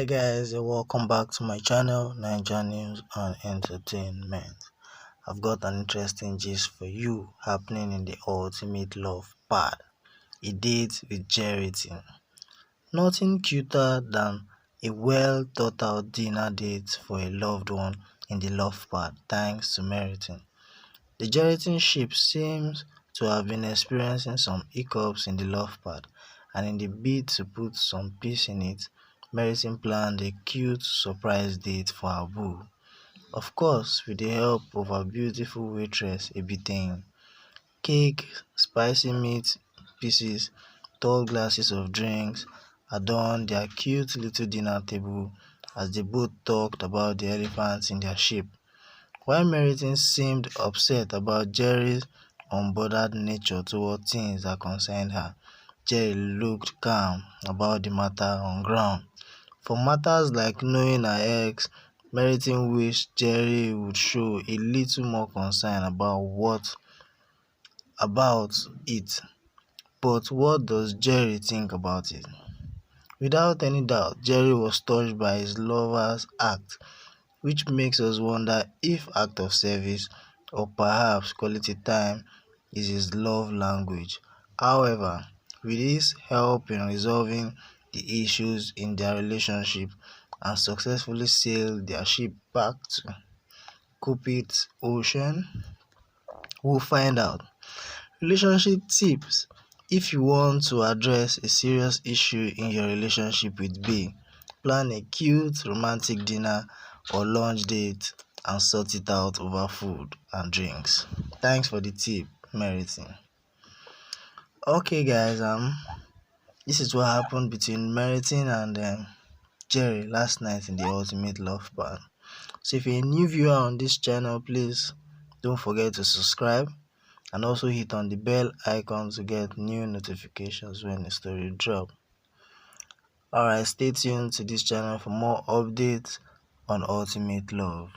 Hi guys, and welcome back to my channel, Naija News and Entertainment. I've got an interesting gist for you happening in the ultimate love pad. A date with Jeriton. Nothing cuter than a well thought out dinner date for a loved one in the love pad, thanks to Meriton. The Jeriton ship seems to have been experiencing some hiccups in the love pad, and in the bid to put some peace in it, Meriton planned a cute surprise date for her boo. Of course, with the help of her beautiful waitress Ebiteinye. Cake, spicy meat pieces, tall glasses of drinks adorned their cute little dinner table as they both talked about the elephants in their ship. While Meriton seemed upset about Jerry's unbothered nature toward things that concerned her, Jerry looked calm about the matter on ground. For matters like knowing her ex, Meriton wished Jerry would show a little more concern about it. But what does Jerry think about it? Without any doubt, Jerry was touched by his lover's act, which makes us wonder if act of service or perhaps quality time is his love language. However, with his help in resolving the issues in their relationship and successfully sail their ship back to Cupid's Ocean, we'll find out. Relationship tips: if you want to address a serious issue in your relationship with B, plan a cute romantic dinner or lunch date and sort it out over food and drinks. Thanks for the tip, Meriton. Okay guys, this is what happened between Meriton and Jerry last night in the Ultimate Love Band. So if you're a new viewer on this channel, please don't forget to subscribe and also hit on the bell icon to get new notifications when the story drop. Alright, stay tuned to this channel for more updates on Ultimate Love.